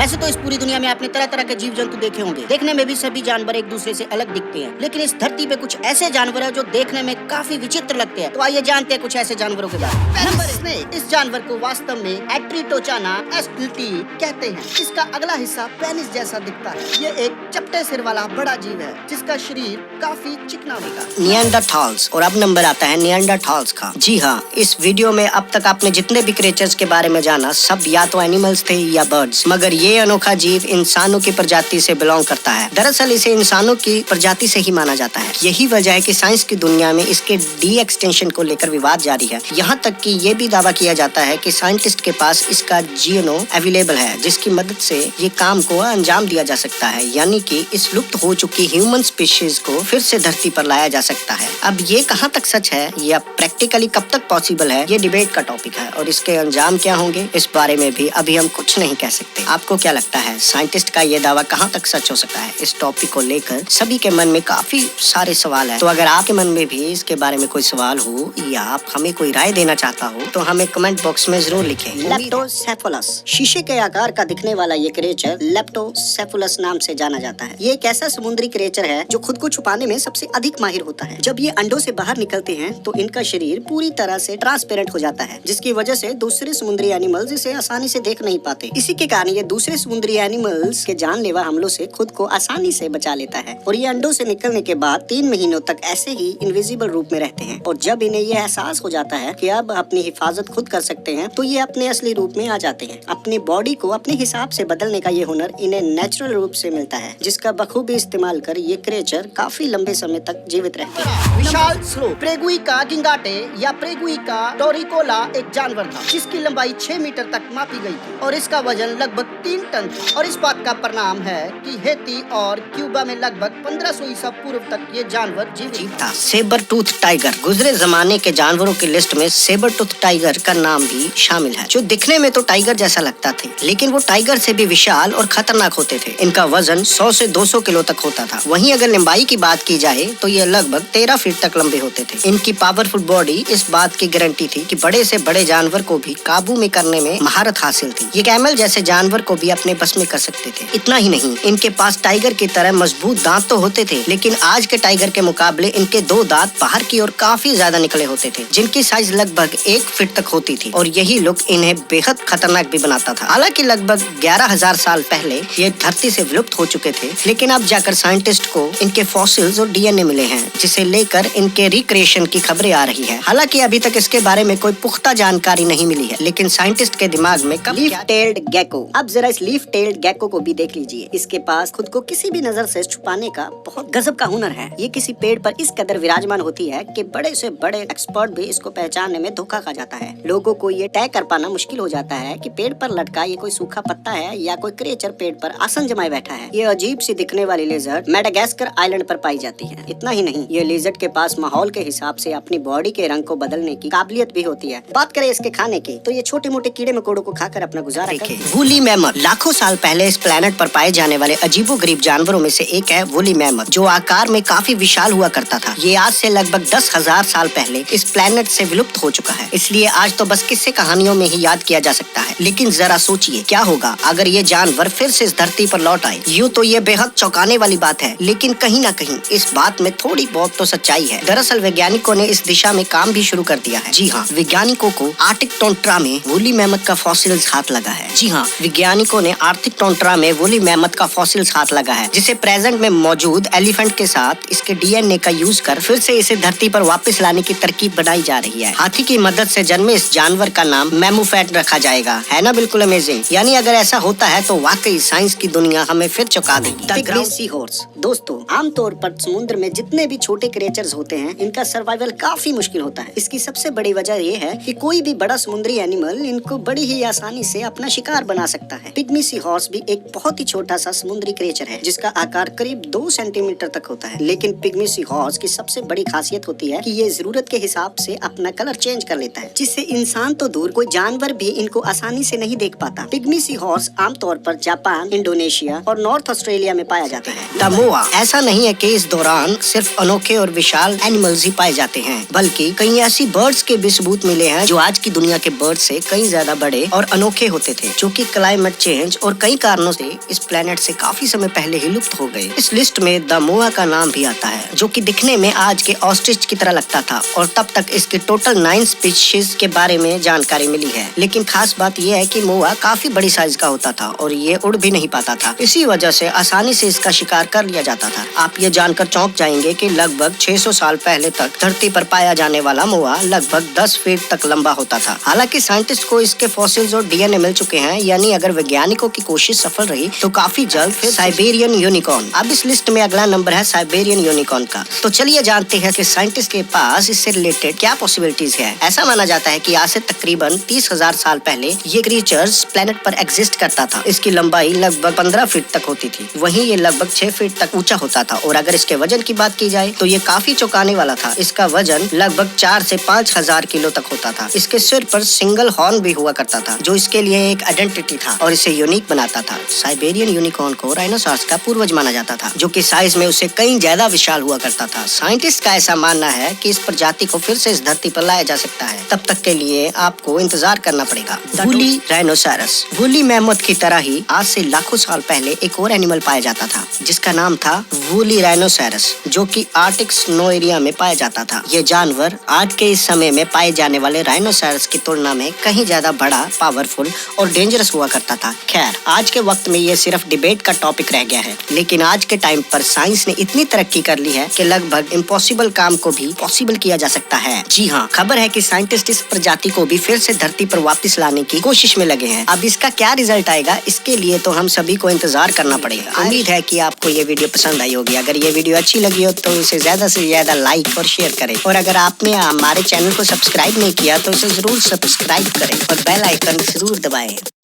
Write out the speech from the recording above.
वैसे तो इस पूरी दुनिया में आपने तरह तरह के जीव जंतु देखे होंगे, देखने में भी सभी जानवर एक दूसरे से अलग दिखते हैं, लेकिन इस धरती पे कुछ ऐसे जानवर हैं जो देखने में काफी विचित्र लगते हैं। तो आइए जानते हैं कुछ ऐसे जानवरों के बारे में। Number snake. इस जानवर को वास्तव में एट्रिटोचाना एस्टल्टी कहते हैं। इसका अगला हिस्सा पेनिस जैसा दिखता है। ये एक चपटे सिर वाला बड़ा जीव है जिसका शरीर काफी चिकना होता है। निएंडरथाल्स। और अब नंबर आता है निएंडरथाल्स का। जी हाँ, इस वीडियो में अब तक आपने जितने भी क्रिएचर्स के बारे में जाना सब या तो एनिमल्स थे या बर्ड्स, मगर ये अनोखा जीव इंसानों की प्रजाति से बिलोंग करता है। दरअसल इसे इंसानों की प्रजाति से ही माना जाता है। यही वजह है कि साइंस की दुनिया में इसके डी एक्सटेंशन को लेकर विवाद जारी है। यहाँ तक कि ये भी दावा किया जाता है कि साइंटिस्ट के पास इसका जीनो अवेलेबल है जिसकी मदद से ये काम को अंजाम दिया जा सकता है, यानी कि इस लुप्त हो चुकी ह्यूमन स्पीशीज को फिर से धरती पर लाया जा सकता है। अब ये कहाँ तक सच है या प्रैक्टिकली कब तक पॉसिबल है, ये डिबेट का टॉपिक है और इसके अंजाम क्या होंगे इस बारे में भी अभी हम कुछ नहीं कह सकते। आपको क्या लगता है, साइंटिस्ट का ये दावा कहाँ तक सच हो सकता है? इस टॉपिक को लेकर सभी के मन में काफी सारे सवाल है। तो अगर आपके मन में भी इसके बारे में कोई सवाल हो या आप हमें कोई राय देना चाहता हो तो हमें कमेंट बॉक्स में जरूर लिखें। लेप्टोसेफलस। शीशे के आकार का दिखने वाला ये क्रिएचर लेप्टोसेफलस नाम से जाना जाता है। ये एक ऐसा समुद्री क्रिएचर है जो खुद को छुपाने में सबसे अधिक माहिर होता है। जब ये अंडों से बाहर निकलते हैं तो इनका शरीर पूरी तरह से ट्रांसपेरेंट हो जाता है, जिसकी वजह से दूसरे समुद्री एनिमल्स इसे आसानी से देख नहीं पाते। इसी के कारण ये दूसरे समुद्री एनिमल्स के जानलेवा हमलों से खुद को आसानी से बचा लेता है और ये अंडों से निकलने के बाद 3 महीनों तक ऐसे ही इनविजिबल रूप में रहते हैं। और जब इन्हें ये एहसास हो जाता है कि अब अपनी हिफाजत खुद कर सकते हैं तो ये अपने असली रूप में आ जाते हैं। अपनी बॉडी को अपने हिसाब से बदलने का ये हुनर इन्हें नेचुरल रूप से मिलता है, जिसका बखूबी इस्तेमाल कर ये क्रिएचर काफी लंबे समय तक जीवित रहते हैं। विशाल स्लोथ। प्रेगुइका गिंगाटे या प्रेगुइका टोरिकोला एक जानवर था जिसकी लंबाई 6 मीटर तक मापी गई थी और इसका वजन लगभग 3 टन था। और इस बात का परिणाम है कि हेती और क्यूबा में लगभग 1500 ईसा पूर्व तक ये जानवर जीवित था। Sabre tooth tiger. गुजरे जमाने के जानवरों की लिस्ट में सेबर टूथ टाइगर का नाम भी शामिल है, जो दिखने में तो टाइगर जैसा लगता थे लेकिन वो टाइगर से भी विशाल और खतरनाक होते थे। इनका वजन 100 से 200 किलो तक होता था। वहीं अगर लंबाई की बात की जाए तो ये लगभग 13 फीट तक लंबे होते थे। इनकी पावरफुल बॉडी इस बात की गारंटी थी कि बड़े से बड़े जानवर को भी काबू में करने में महारत हासिल थी। ये कैमल जैसे जानवर को भी अपने बस में कर सकते थे। इतना ही नहीं, इनके पास टाइगर की तरह मजबूत दांत तो होते थे, लेकिन आज के टाइगर के मुकाबले इनके 2 दांत बाहर की ओर काफी ज्यादा निकले होते थे, जिनकी साइज लगभग 1 फीट तक होती थी और यही लुक इन्हें बेहद खतरनाक भी बनाता था। हालांकि लगभग 11,000 साल पहले ये धरती से विलुप्त हो चुके थे, लेकिन अब जाकर साइंटिस्ट को इनके फॉसिल्स और डीएनए मिले हैं, जिसे लेकर इनके रिक्रिएशन की खबरें आ रही है। हालांकि अभी तक इसके बारे में कोई पुख्ता जानकारी नहीं मिली है, लेकिन साइंटिस्ट के दिमाग में लीफ टेल्ड गेको। अब जरा इस लीफ टेल्ड गेको को भी देख लीजिए। इसके पास खुद को किसी भी नजर से छुपाने का बहुत गजब का हुनर है। ये किसी पेड़ पर इस कदर विराजमान होती है कि बड़े से बड़े एक्सपर्ट भी इसको पहचानने में धोखा खा जाता है। लोगों को ये तय कर पाना मुश्किल हो जाता है कि पेड़ पर लटका ये कोई सूखा पत्ता है या कोई क्रिएचर पेड़ पर आसन जमाए बैठा है। ये अजीब सी दिखने वाली लेजर्ड मेडागास्कर आइलैंड पर पाई जाती है। इतना ही नहीं, ये लेजर्ड के पास माहौल के हिसाब से अपनी बॉडी के रंग को बदलने की काबिलियत भी होती है। बात करें इसके खाने की तो ये छोटे मोटे कीड़े मकोड़ों को खाकर अपना गुजारा करते हैं। Woolly mammoth. लाखों साल पहले इस प्लेनेट पर पाए जाने वाले अजीबोगरीब जानवरों में से एक है वूली मैमथ, जो आकार में काफी विशाल हुआ करता था। ये आज से लगभग 10,000 साल पहले इस प्लेनेट से विलुप्त हो चुका है, इसलिए आज तो बस किस्से कहानियों में ही याद किया जा सकता है। लेकिन जरा सोचिए क्या होगा अगर ये जानवर फिर से इस धरती पर लौट आए। यूँ तो ये बेहद चौंकाने वाली बात है, लेकिन कहीं ना कहीं इस बात में थोड़ी बहुत तो सच्चाई है। दरअसल वैज्ञानिकों ने इस दिशा में काम भी शुरू कर दिया है। जी हाँ, वैज्ञानिकों को आर्टिक टोंड्रा में वूली मैमथ का फॉसिल्स हाथ लगा है। जी हाँ, वैज्ञानिकों ने आर्टिक टोंड्रा में वूली मैमथ का फॉसिल्स हाथ लगा है, जिसे प्रेजेंट में मौजूद एलिफेंट के साथ इसके डीएनए का यूज कर फिर से इसे धरती पर वापस लाने की तरकीब बनाई जा रही है। हाथी की मदद से जन्मे इस जानवर का नाम मैमूफेट रखा जाएगा। है ना बिल्कुल अमेजिंग। यानी अगर ऐसा होता है तो वाकई साइंस की दुनिया हमें फिर चौंका देगी। The great sea horse. दोस्तों, आमतौर पर समुद्र में जितने भी छोटे क्रिएचर्स होते हैं इनका सर्वाइवल काफी मुश्किल होता है। इसकी सबसे बड़ी वजह ये है कि कोई भी बड़ा समुद्री एनिमल इनको बड़ी ही आसानी से अपना शिकार बना सकता है। पिग्मी सी हॉर्स भी एक बहुत ही छोटा सा समुद्री क्रिएचर है जिसका आकार करीब 2 सेंटीमीटर तक होता है। लेकिन पिग्मी सी हॉर्स की सबसे बड़ी खासियत होती है कि ये जरूरत के हिसाब से अपना कलर चेंज कर लेता है, जिससे इंसान तो दूर कोई जानवर भी इनको आसानी से नहीं देख पाता। पिग्मी सी हॉर्स आमतौर पर जापान, इंडोनेशिया और नॉर्थ ऑस्ट्रेलिया में पाया जाता है। द मोआ। ऐसा नहीं है कि इस दौरान सिर्फ अनोखे और विशाल एनिमल्स ही पाए जाते हैं, बल्कि कई ऐसी बर्ड्स के भी सबूत मिले हैं जो आज की दुनिया के बर्ड से कई ज्यादा बड़े और अनोखे होते थे, जो कि क्लाइमेट चेंज और कई कारणों से इस प्लेनेट से काफी समय पहले ही लुप्त हो गए। इस लिस्ट में द मोआ का नाम भी आता है, जो कि दिखने में आज के ऑस्ट्रिच की तरह लगता था और तब तक इसके टोटल 9 स्पीशीज के बारे में जानकारी मिली है। लेकिन खास बात यह है कि मोआ काफी बड़ी साइज का होता था और ये उड़ भी नहीं पाता था। इसी वजह से आसानी से इसका शिकार कर लिया जाता था। आप ये जानकर चौंक जाएंगे कि लगभग 600 साल पहले तक धरती पर पाया जाने वाला मोआ लगभग 10 फीट तक लंबा होता था। हालांकि साइंटिस्ट को इसके फॉसिल्स और डीएनए मिल चुके हैं, यानी अगर वैज्ञानिकों की कोशिश सफल रही तो काफी जल्द फिर साइबेरियन यूनिकॉर्न। अब इस लिस्ट में अगला नंबर है साइबेरियन यूनिकॉर्न का। तो चलिए जानते हैं कि साइंटिस्ट के पास इससे रिलेटेड क्या पॉसिबिलिटीज है। ऐसा माना जाता है कि आज से तकरीबन 30,000 साल पहले ये क्रीचर्स प्लेनेट पर एग्जिस्ट करता था। इसकी लंबाई लगभग 15 फीट तक होती थी, वहीं ये लगभग 6 फीट तक ऊंचा होता था और अगर इसके वजन की बात की जाए तो ये काफी चौंकाने वाला था। इसका वजन लगभग 4 से 5,000 किलो तक होता था। इसके सिर पर सिंगल हॉर्न भी हुआ करता था, जो इसके लिए एक आइडेंटिटी था और इसे यूनिक बनाता था। साइबेरियन यूनिकॉर्न को राइनोसॉरस का पूर्वज माना जाता था, जो कि साइज में उसे कई ज्यादा विशाल हुआ करता था। साइंटिस्ट का ऐसा मानना है कि इस प्रजाति को फिर से इस धरती पर लाया जा सकता है। तब तक के लिए आपको इंतजार करना पड़ेगा। वूली राइनोसॉरस। वूली मैमथ की तरह ही आज से लाखों साल पहले एक और एनिमल पाया जाता था, जिसका नाम था वूली राइनोसॉरस, जो कि आर्कटिक स्नो एरिया में पाया जाता था। ये जानवर आज के इस समय में पाए जाने वाले राइनोसॉरस की तुलना में कहीं ज्यादा बड़ा, पावरफुल और डेंजरस हुआ करता था। खैर, आज के वक्त में ये सिर्फ डिबेट का टॉपिक रह गया है, लेकिन आज के टाइम पर साइंस ने इतनी तरक्की कर ली है कि लगभग इम्पॉसिबल काम को भी पॉसिबल किया जा सकता है। जी हाँ, खबर है कि साइंटिस्ट इस प्रजाति को भी फिर से धरती पर वापस लाने की कोशिश में लगे हैं। अब इसका क्या रिजल्ट आएगा, इसके लिए तो हम सभी को इंतजार करना पड़ेगा। उम्मीद है कि आपको ये वीडियो पसंद आई होगी। अगर ये वीडियो अच्छी लगी हो तो इसे ज्यादा से ज्यादा लाइक और शेयर करें, और अगर आपने हमारे चैनल को सब्सक्राइब नहीं किया तो इसे जरूर सब्सक्राइब करें और बेल आइकन जरूर दबाएं।